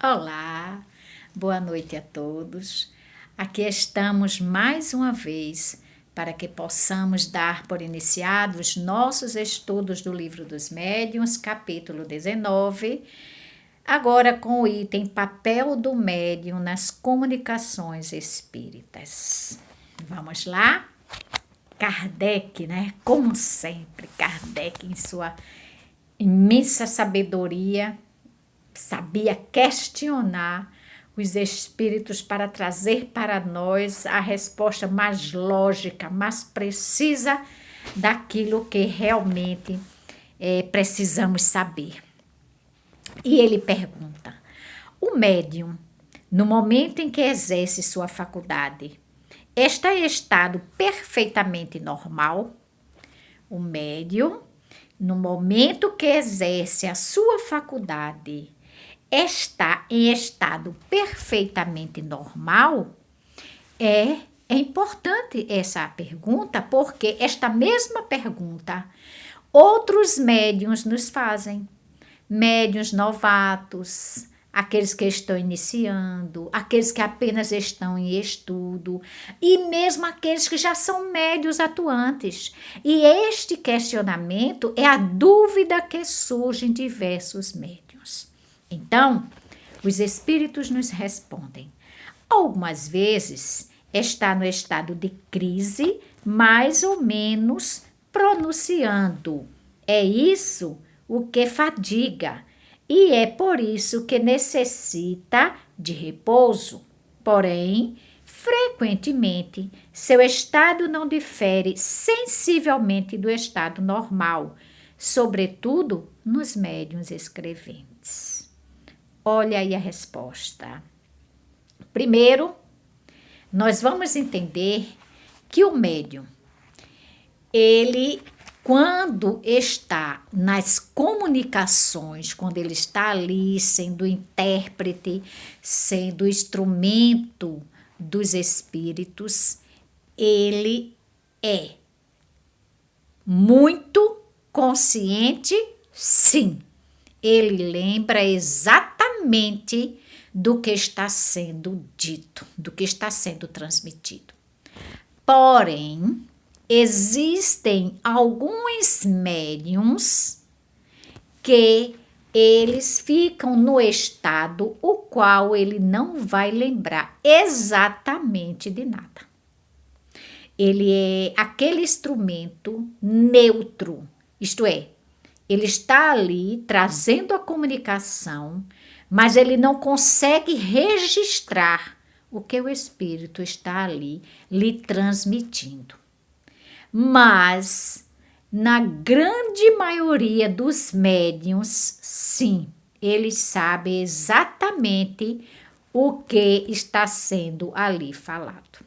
Olá, boa noite a todos. Aqui estamos mais uma vez para que possamos dar por iniciados nossos estudos do Livro dos Médiuns, capítulo 19, agora com o item Papel do Médium nas Comunicações Espíritas. Vamos lá? Kardec, né? Como sempre, Kardec, em sua imensa sabedoria, sabia questionar os espíritos para trazer para nós a resposta mais lógica, mais precisa daquilo que realmente precisamos saber. E ele pergunta: o médium, no momento em que exerce sua faculdade, está em estado perfeitamente normal? O médium, no momento que exerce a sua faculdade, está em estado perfeitamente normal? É importante essa pergunta, porque esta mesma pergunta outros médiuns nos fazem. Médiuns novatos, aqueles que estão iniciando, aqueles que apenas estão em estudo e mesmo aqueles que já são médiuns atuantes. E este questionamento é a dúvida que surge em diversos médiuns. Então, os espíritos nos respondem. Algumas vezes está no estado de crise, mais ou menos pronunciando. É isso o que fadiga, e é por isso que necessita de repouso. Porém, frequentemente, seu estado não difere sensivelmente do estado normal, sobretudo nos médiuns escreventes. Olha aí a resposta. Primeiro, nós vamos entender que o médium, ele, quando está nas comunicações, quando ele está ali sendo intérprete, sendo instrumento dos espíritos, ele é muito consciente, sim. Ele lembra exatamente do que está sendo dito, do que está sendo transmitido. Porém, existem alguns médiuns que eles ficam no estado o qual ele não vai lembrar exatamente de nada. Ele é aquele instrumento neutro, isto é, ele está ali trazendo a comunicação, mas ele não consegue registrar o que o espírito está ali lhe transmitindo. Mas, na grande maioria dos médiuns, sim, eles sabem exatamente o que está sendo ali falado.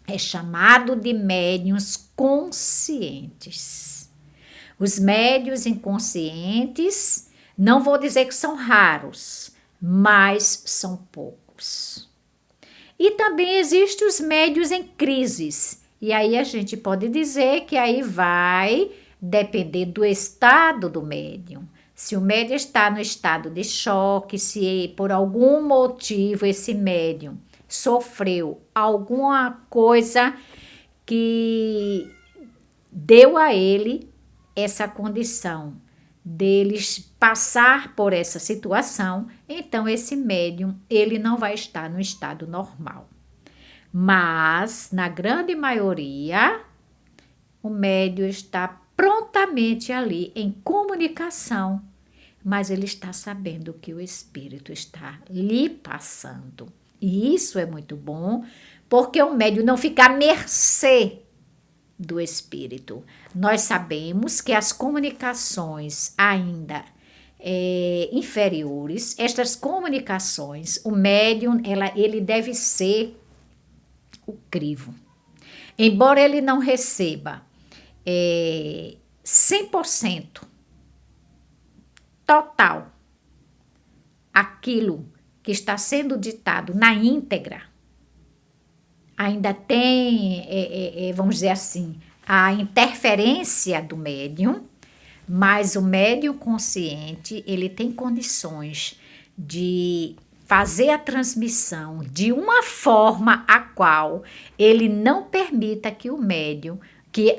É chamado de médiuns conscientes. Os médiuns inconscientes, não vou dizer que são raros, mas são poucos. E também existem os médiuns em crises. E aí a gente pode dizer que aí vai depender do estado do médium. Se o médium está no estado de choque, se por algum motivo esse médium sofreu alguma coisa que deu a ele essa condição deles passar por essa situação, então esse médium, ele não vai estar no estado normal. Mas, na grande maioria, o médium está prontamente ali em comunicação, mas ele está sabendo que o espírito está lhe passando. E isso é muito bom, porque o médium não fica à mercê do espírito. Nós sabemos que as comunicações ainda inferiores, estas comunicações, o médium, ele deve ser o crivo. Embora ele não receba 100% total aquilo que está sendo ditado na íntegra, ainda tem, vamos dizer assim, a interferência do médium, mas o médium consciente, ele tem condições de fazer a transmissão de uma forma a qual ele não permita que o médium, que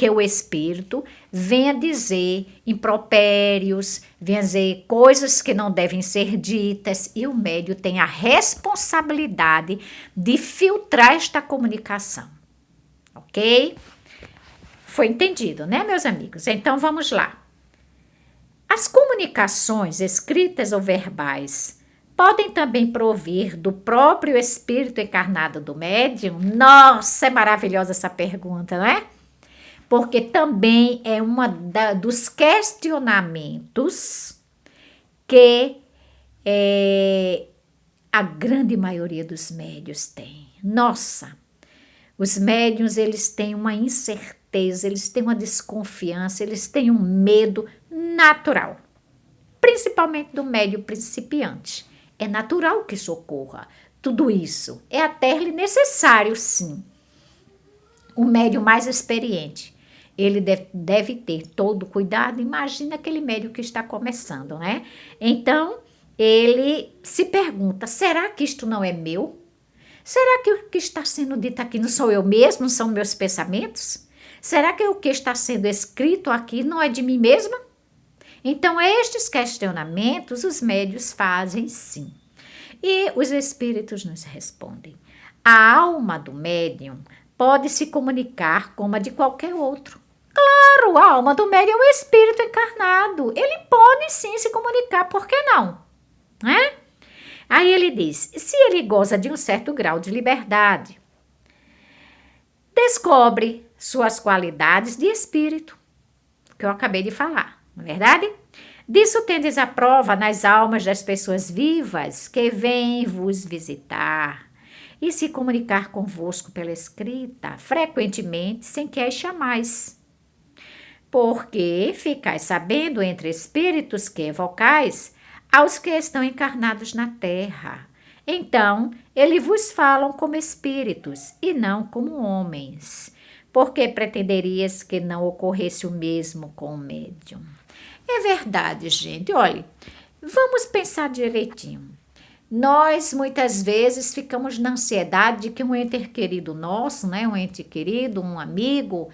o espírito venha dizer impropérios, venha dizer coisas que não devem ser ditas, e o médium tem a responsabilidade de filtrar esta comunicação, ok? Foi entendido, né, meus amigos? Então vamos lá. As comunicações escritas ou verbais podem também provir do próprio espírito encarnado do médium? Nossa, é maravilhosa essa pergunta, não é? Porque também é dos questionamentos que a grande maioria dos médiuns tem. Nossa, os médiuns, eles têm uma incerteza, eles têm uma desconfiança, eles têm um medo natural, principalmente do médium principiante. É natural que isso ocorra. Tudo isso é até necessário, sim. O médium mais experiente, ele deve ter todo o cuidado. Imagina aquele médium que está começando, né? Então, ele se pergunta, será que isto não é meu? Será que o que está sendo dito aqui não sou eu mesmo, não são meus pensamentos? Será que o que está sendo escrito aqui não é de mim mesma? Então, estes questionamentos os médiuns fazem sim. E os espíritos nos respondem. A alma do médium pode se comunicar como a de qualquer outro. Claro, a alma do médium é um espírito encarnado. Ele pode sim se comunicar, por que não? Né? Aí ele diz, se ele goza de um certo grau de liberdade, descobre suas qualidades de espírito, que eu acabei de falar, não é verdade? Disso tendes a prova nas almas das pessoas vivas que vêm vos visitar e se comunicar convosco pela escrita, frequentemente, sem que as chamais. Porque ficais sabendo entre espíritos que evocais aos que estão encarnados na terra. Então, eles vos falam como espíritos e não como homens. Porque pretenderias que não ocorresse o mesmo com o médium? É verdade, gente. Olha, vamos pensar direitinho. Nós, muitas vezes, ficamos na ansiedade de que um ente querido nosso, né, um ente querido, um amigo,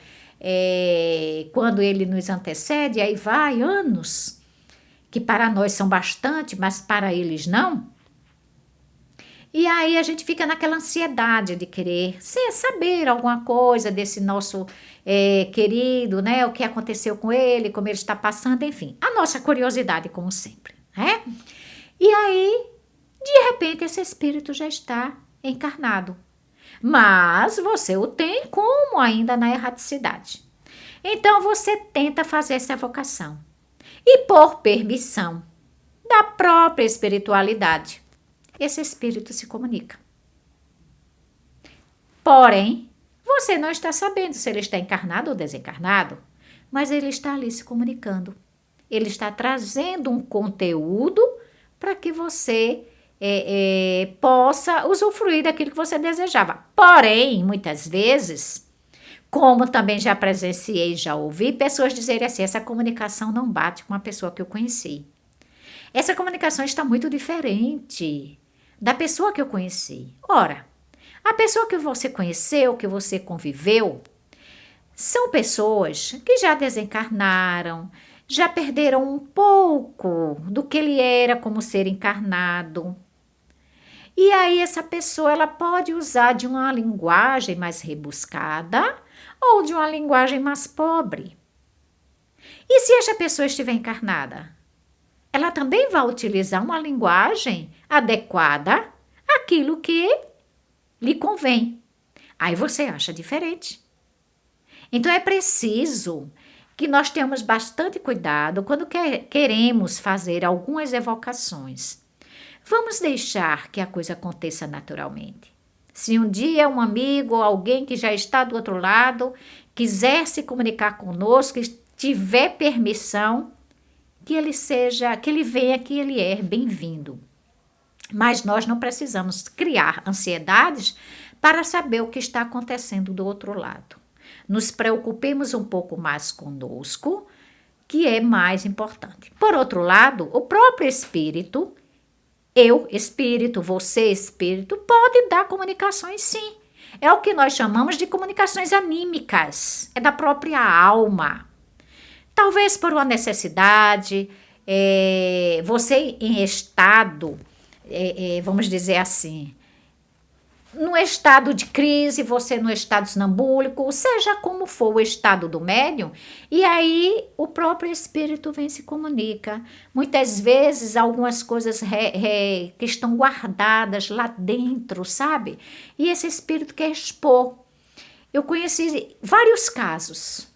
quando ele nos antecede, aí vai anos, que para nós são bastante, mas para eles não. E aí a gente fica naquela ansiedade de querer saber alguma coisa desse nosso querido, né? O que aconteceu com ele, como ele está passando, enfim. A nossa curiosidade, como sempre, né? E aí, de repente, esse espírito já está encarnado. Mas você o tem como ainda na erraticidade. Então, você tenta fazer essa evocação. E por permissão da própria espiritualidade, esse espírito se comunica. Porém, você não está sabendo se ele está encarnado ou desencarnado, mas ele está ali se comunicando. Ele está trazendo um conteúdo para que você possa usufruir daquilo que você desejava. Porém, muitas vezes, como também já presenciei, já ouvi pessoas dizerem assim, essa comunicação não bate com a pessoa que eu conheci. Essa comunicação está muito diferente da pessoa que eu conheci. Ora, a pessoa que você conheceu, que você conviveu, são pessoas que já desencarnaram, já perderam um pouco do que ele era como ser encarnado. E aí essa pessoa ela pode usar de uma linguagem mais rebuscada ou de uma linguagem mais pobre. E se essa pessoa estiver encarnada? Ela também vai utilizar uma linguagem adequada àquilo que lhe convém. Aí você acha diferente. Então é preciso que nós tenhamos bastante cuidado quando queremos fazer algumas evocações. Vamos deixar que a coisa aconteça naturalmente. Se um dia um amigo ou alguém que já está do outro lado quiser se comunicar conosco, tiver permissão, que ele venha, que ele é bem-vindo. Mas nós não precisamos criar ansiedades para saber o que está acontecendo do outro lado. Nos preocupemos um pouco mais conosco, que é mais importante. Por outro lado, o próprio espírito, Eu, espírito, você, espírito, pode dar comunicações sim. É o que nós chamamos de comunicações anímicas, é da própria alma. Talvez por uma necessidade, você em estado, vamos dizer assim, no estado de crise, você no estado sonambúlico, seja como for o estado do médium, e aí o próprio espírito vem e se comunica. Muitas vezes algumas coisas que estão guardadas lá dentro, sabe? E esse espírito quer expor. Eu conheci vários casos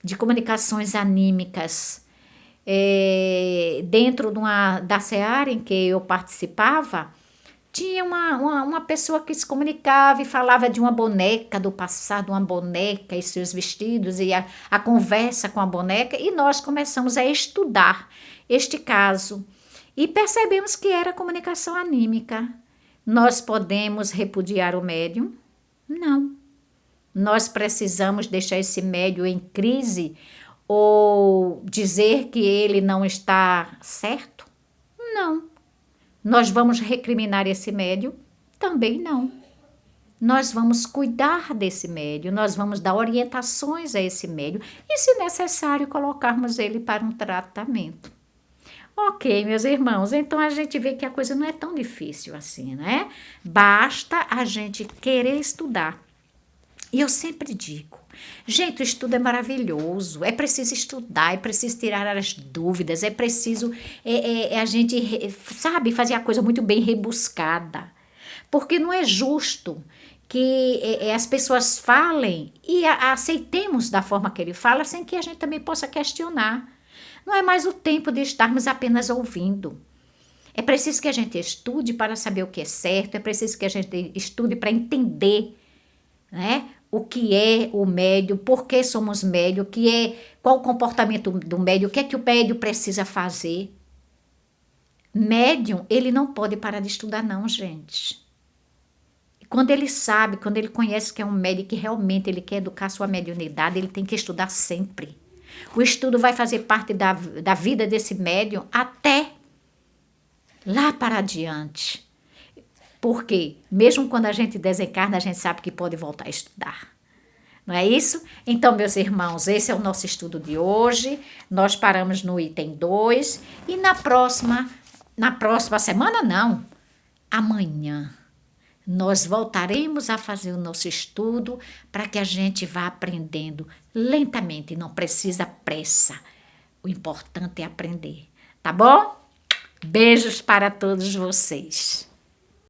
de comunicações anímicas dentro da seara em que eu participava. Tinha uma pessoa que se comunicava e falava de uma boneca do passado, uma boneca e seus vestidos, e a conversa com a boneca, e nós começamos a estudar este caso e percebemos que era comunicação anímica. Nós podemos repudiar o médium? Não. Nós precisamos deixar esse médium em crise ou dizer que ele não está certo? Não. Nós vamos recriminar esse médium? Também não. Nós vamos cuidar desse médium, nós vamos dar orientações a esse médium e, se necessário, colocarmos ele para um tratamento. Ok, meus irmãos, então a gente vê que a coisa não é tão difícil assim, né? Basta a gente querer estudar. E eu sempre digo, gente, o estudo é maravilhoso, é preciso estudar, é preciso tirar as dúvidas, é preciso a gente, sabe, fazer a coisa muito bem rebuscada. Porque não é justo que as pessoas falem e aceitemos da forma que ele fala, sem que a gente também possa questionar. Não é mais o tempo de estarmos apenas ouvindo. É preciso que a gente estude para saber o que é certo, é preciso que a gente estude para entender, né? O que é o médium, por que somos médium, qual o comportamento do médium, o que é que o médium precisa fazer. Médium, ele não pode parar de estudar não, gente. Quando ele sabe, quando ele conhece que é um médium que realmente ele quer educar sua mediunidade, ele tem que estudar sempre. O estudo vai fazer parte da vida desse médium até lá para adiante. Porque mesmo quando a gente desencarna, a gente sabe que pode voltar a estudar. Não é isso? Então, meus irmãos, esse é o nosso estudo de hoje. Nós paramos no item 2 e na próxima semana não, amanhã, nós voltaremos a fazer o nosso estudo para que a gente vá aprendendo lentamente, não precisa pressa. O importante é aprender, tá bom? Beijos para todos vocês.